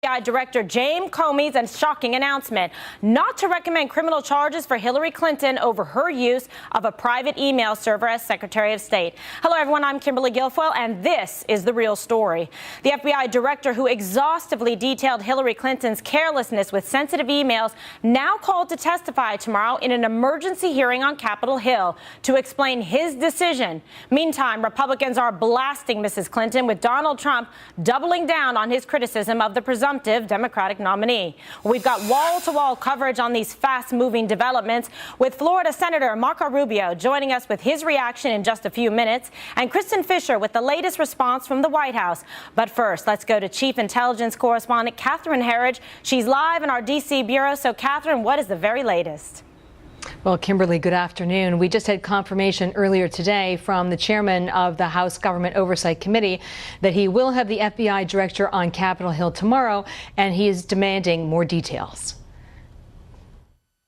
FBI Director James Comey's shocking announcement not to recommend criminal charges for Hillary Clinton over her use of a private email server as Secretary of State. Hello, everyone. I'm Kimberly Guilfoyle, and this is The Real Story. The FBI Director who exhaustively detailed Hillary Clinton's carelessness with sensitive emails now called to testify tomorrow in an emergency hearing on Capitol Hill to explain his decision. Meantime, Republicans are blasting Mrs. Clinton, with Donald Trump doubling down on his criticism of the presumptive Democratic nominee. We've got wall-to-wall coverage on these fast-moving developments, with Florida Senator Marco Rubio joining us with his reaction in just a few minutes, and Kristen Fisher with the latest response from the White House. But first, let's go to Chief Intelligence Correspondent Catherine Herridge. She's live in our D.C. bureau. So, Catherine, what is the very latest? Well, Kimberly, good afternoon. We just had confirmation earlier today from the chairman of the House Government Oversight Committee that he will have the FBI director on Capitol Hill tomorrow, and he is demanding more details.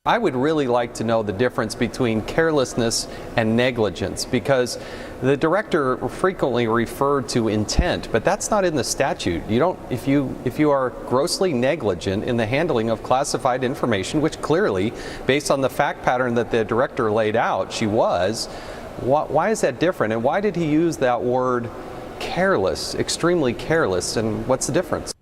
I would really like to know the difference between carelessness and negligence, because the director frequently referred to intent, but that's not in the statute. You don't, if you are grossly negligent in the handling of classified information, which clearly, based on the fact pattern that the director laid out, she was, why is that different? And why did he use that word careless, extremely careless, and what's the difference?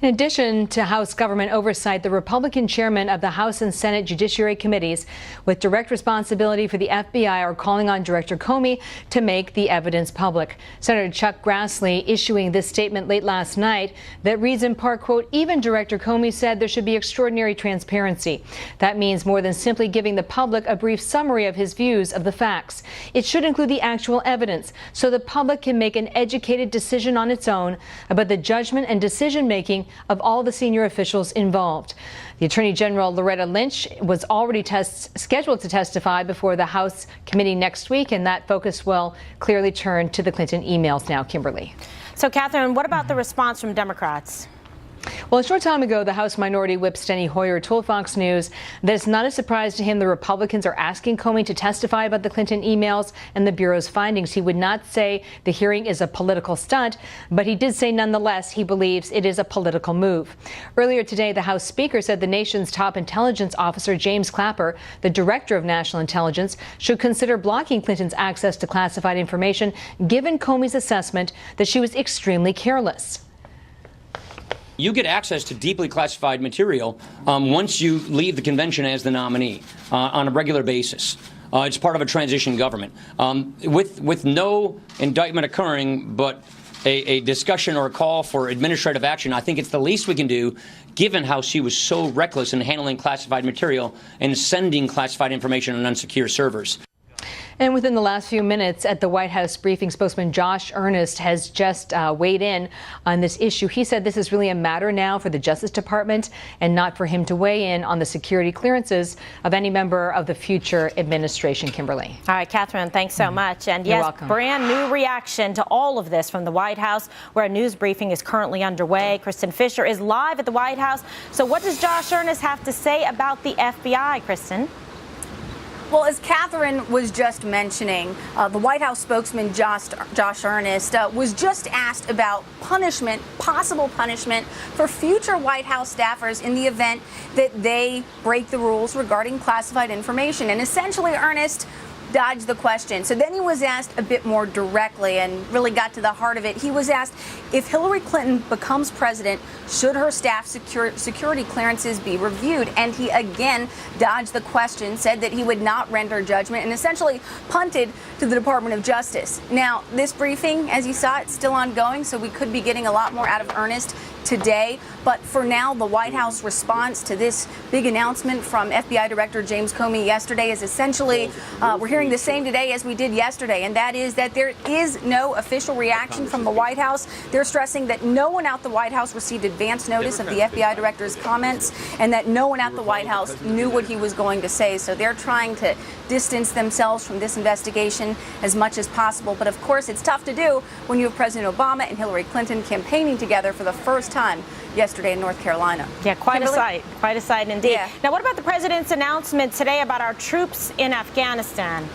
In addition to House government oversight, the Republican chairman of the House and Senate Judiciary Committees with direct responsibility for the FBI are calling on Director Comey to make the evidence public. Senator Chuck Grassley issuing this statement late last night that reads in part, quote, "Even Director Comey said there should be extraordinary transparency. That means more than simply giving the public a brief summary of his views of the facts. It should include the actual evidence so the public can make an educated decision on its own about the judgment and decision-making of all the senior officials involved." The Attorney General Loretta Lynch was already scheduled to testify before the House committee next week, and that focus will clearly turn to the Clinton emails now, Kimberly. So, Catherine, what about the response from Democrats? Well, a short time ago, the House Minority Whip Steny Hoyer told Fox News that it's not a surprise to him the Republicans are asking Comey to testify about the Clinton emails and the Bureau's findings. He would not say the hearing is a political stunt, but he did say nonetheless he believes it is a political move. Earlier today, the House Speaker said the nation's top intelligence officer, James Clapper, the Director of National Intelligence, should consider blocking Clinton's access to classified information, given Comey's assessment that she was extremely careless. You get access to deeply classified material once you leave the convention as the nominee on a regular basis. It's part of a transition government. With no indictment occurring, but a discussion or a call for administrative action, I think it's the least we can do, given how she was so reckless in handling classified material and sending classified information on unsecure servers. And within the last few minutes at the White House briefing, spokesman Josh Earnest has just weighed in on this issue. He said this is really a matter now for the Justice Department and not for him to weigh in on the security clearances of any member of the future administration, Kimberly. All right, Catherine, thanks so much. And You're yes, welcome. Brand new reaction to all of this from the White House, where a news briefing is currently underway. Kristen Fisher is live at the White House. So what does Josh Earnest have to say about the FBI, Kristen? Well, as Catherine was just mentioning, the White House spokesman Josh Earnest was just asked about punishment, possible punishment for future White House staffers in the event that they break the rules regarding classified information. And essentially, Earnest dodged the question. So then he was asked a bit more directly and really got to the heart of it. He was asked, if Hillary Clinton becomes president, should her staff security clearances be reviewed? And he again dodged the question, said that he would not render judgment, and essentially punted to the Department of Justice. Now, this briefing, as you saw, it's still ongoing, so we could be getting a lot more out of Earnest today. But for now, the White House response to this big announcement from FBI Director James Comey yesterday is essentially, we're hearing the same today as we did yesterday, and that is that there is no official reaction from the White House. They're stressing that no one at the White House received advance notice of the FBI Director's comments, and that no one at the White House knew what he was going to say. So they're trying to distance themselves from this investigation as much as possible. But of course, it's tough to do when you have President Obama and Hillary Clinton campaigning together for the first time yesterday in North Carolina. Yeah, quite Kimberly? a sight indeed. Yeah. Now, what about the president's announcement today about our troops in Afghanistan?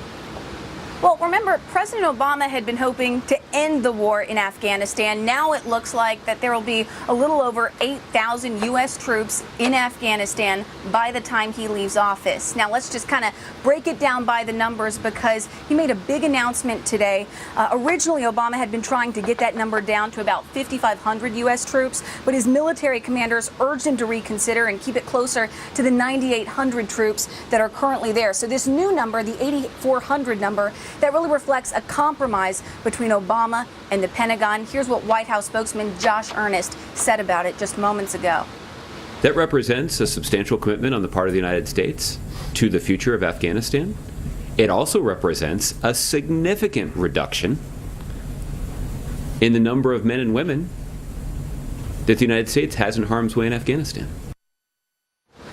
Well, remember, President Obama had been hoping to end the war in Afghanistan. Now it looks like that there will be a little over 8,000 U.S. troops in Afghanistan by the time he leaves office. Now, let's just kind of break it down by the numbers, because he made a big announcement today. Originally, Obama had been trying to get that number down to about 5,500 U.S. troops, but his military commanders urged him to reconsider and keep it closer to the 9,800 troops that are currently there. So this new number, the 8,400 number, that really reflects a compromise between Obama and the Pentagon. Here's what White House spokesman Josh Earnest said about it just moments ago. That represents a substantial commitment on the part of the United States to the future of Afghanistan. It also represents a significant reduction in the number of men and women that the United States has in harm's way in Afghanistan.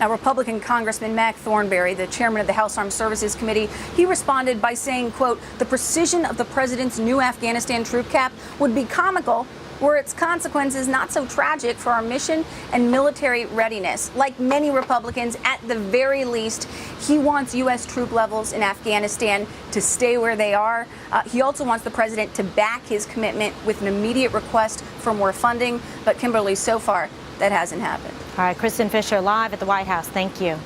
Now, Republican Congressman Mac Thornberry, the chairman of the House Armed Services Committee, he responded by saying, quote, "The precision of the president's new Afghanistan troop cap would be comical were its consequences not so tragic for our mission and military readiness." Like many Republicans, at the very least, he wants U.S. troop levels in Afghanistan to stay where they are. He also wants the president to back his commitment with an immediate request for more funding. But Kimberly, so far, that hasn't happened. All right, Kristen Fisher live at the White House. Thank you.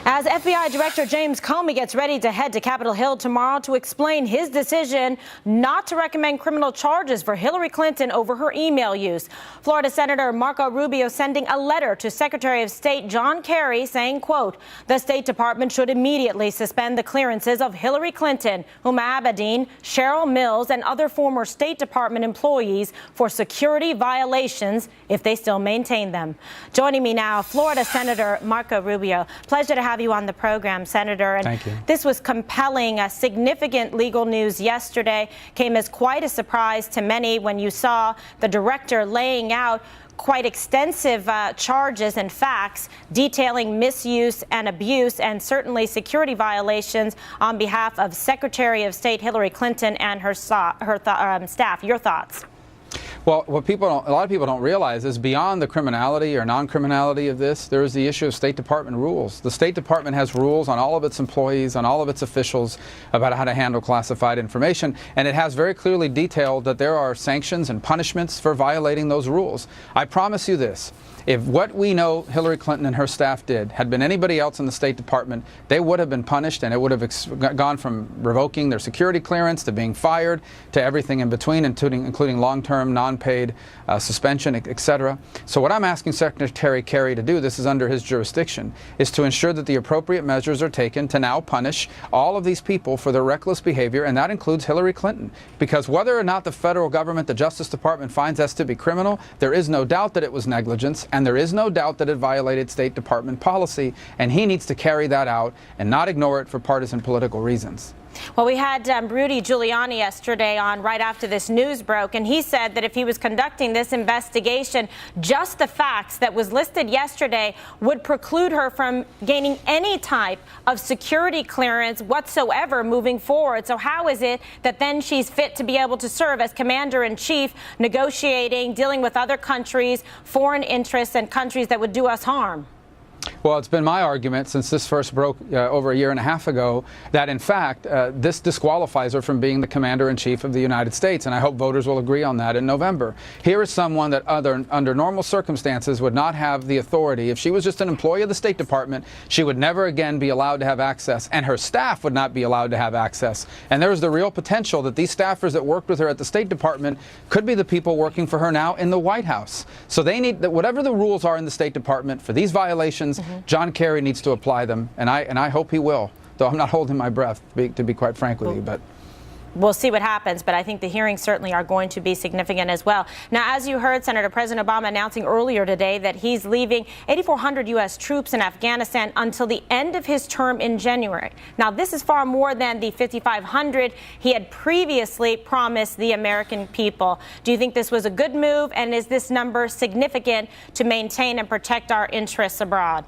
As FBI Director James Comey gets ready to head to Capitol Hill tomorrow to explain his decision not to recommend criminal charges for Hillary Clinton over her email use, Florida Senator Marco Rubio sending a letter to Secretary of State John Kerry saying, quote, "The State Department should immediately suspend the clearances of Hillary Clinton, Huma Abedin, Cheryl Mills, and other former State Department employees for security violations if they still maintain them." Joining me now, Florida Senator Marco Rubio. Pleasure to have you on the program, Senator. And thank you. This was compelling, significant legal news yesterday. Came as quite a surprise to many when you saw the director laying out quite extensive charges and facts detailing misuse and abuse and certainly security violations on behalf of Secretary of State Hillary Clinton and her staff. Your thoughts? Well, what a lot of people don't realize is beyond the criminality or non-criminality of this, there is the issue of State Department rules. The State Department has rules on all of its employees, on all of its officials about how to handle classified information, and it has very clearly detailed that there are sanctions and punishments for violating those rules. I promise you this. If what we know Hillary Clinton and her staff did had been anybody else in the State Department, they would have been punished, and it would have gone from revoking their security clearance to being fired to everything in between, including long-term, non-paid suspension, etc. So what I'm asking Secretary Kerry to do, this is under his jurisdiction, is to ensure that the appropriate measures are taken to now punish all of these people for their reckless behavior, and that includes Hillary Clinton. Because whether or not the federal government, the Justice Department, finds us to be criminal, there is no doubt that it was negligence, and there is no doubt that it violated State Department policy, and he needs to carry that out and not ignore it for partisan political reasons. Well, we had Rudy Giuliani yesterday on right after this news broke, and he said that if he was conducting this investigation, just the facts that was listed yesterday would preclude her from gaining any type of security clearance whatsoever moving forward. So how is it that then she's fit to be able to serve as commander-in-chief, negotiating, dealing with other countries, foreign interests, and countries that would do us harm? Well, it's been my argument since this first broke over a year and a half ago that, in fact, this disqualifies her from being the commander-in-chief of the United States, and I hope voters will agree on that in November. Here is someone that under normal circumstances would not have the authority. If she was just an employee of the State Department, she would never again be allowed to have access, and her staff would not be allowed to have access. And there is the real potential that these staffers that worked with her at the State Department could be the people working for her now in the White House. So they need that whatever the rules are in the State Department for these violations, John Kerry needs to apply them, and I hope he will, though I'm not holding my breath, to be quite frank with you. But we'll see what happens, but I think the hearings certainly are going to be significant as well. Now, as you heard Senator President Obama announcing earlier today that he's leaving 8,400 U.S. troops in Afghanistan until the end of his term in January. Now, this is far more than the 5,500 he had previously promised the American people. Do you think this was a good move, and is this number significant to maintain and protect our interests abroad?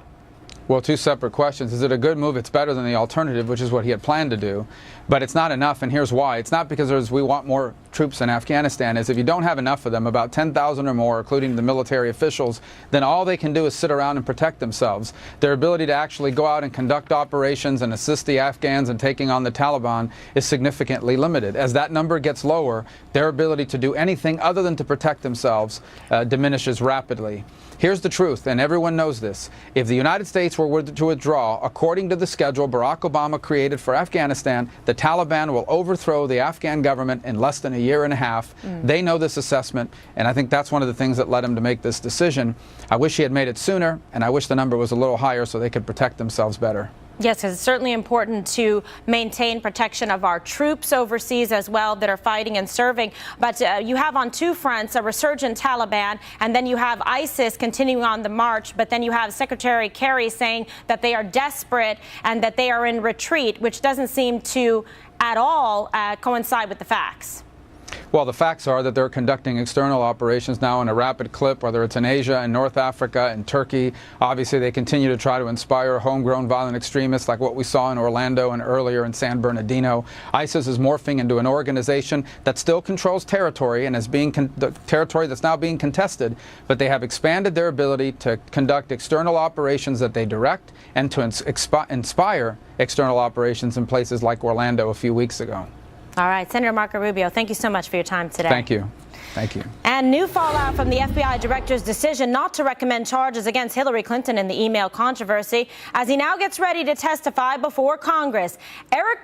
Well, two separate questions. Is it a good move? It's better than the alternative, which is what he had planned to do. But it's not enough, and here's why. It's not because we want more troops in Afghanistan is if you don't have enough of them, about 10,000 or more, including the military officials, then all they can do is sit around and protect themselves. Their ability to actually go out and conduct operations and assist the Afghans in taking on the Taliban is significantly limited. As that number gets lower, their ability to do anything other than to protect themselves diminishes rapidly. Here's the truth, and everyone knows this. If the United States were to withdraw, according to the schedule Barack Obama created for Afghanistan, the Taliban will overthrow the Afghan government in less than a year and a half. They know this assessment, and I think that's one of the things that led him to make this decision. I wish he had made it sooner, and I wish the number was a little higher so they could protect themselves better. Yes, it's certainly important to maintain protection of our troops overseas as well that are fighting and serving. But you have on two fronts a resurgent Taliban, and then you have ISIS continuing on the march. But then you have Secretary Kerry saying that they are desperate and that they are in retreat, which doesn't seem to at all coincide with the facts. Well, the facts are that they're conducting external operations now in a rapid clip, whether it's in Asia, in North Africa, in Turkey. Obviously, they continue to try to inspire homegrown violent extremists like what we saw in Orlando and earlier in San Bernardino. ISIS is morphing into an organization that still controls territory and is being the territory that's now being contested, but they have expanded their ability to conduct external operations that they direct and to inspire external operations in places like Orlando a few weeks ago. All right, Senator Marco Rubio, thank you so much for your time today. Thank you. Thank you. And new fallout from the FBI director's decision not to recommend charges against Hillary Clinton in the email controversy as he now gets ready to testify before Congress. Eric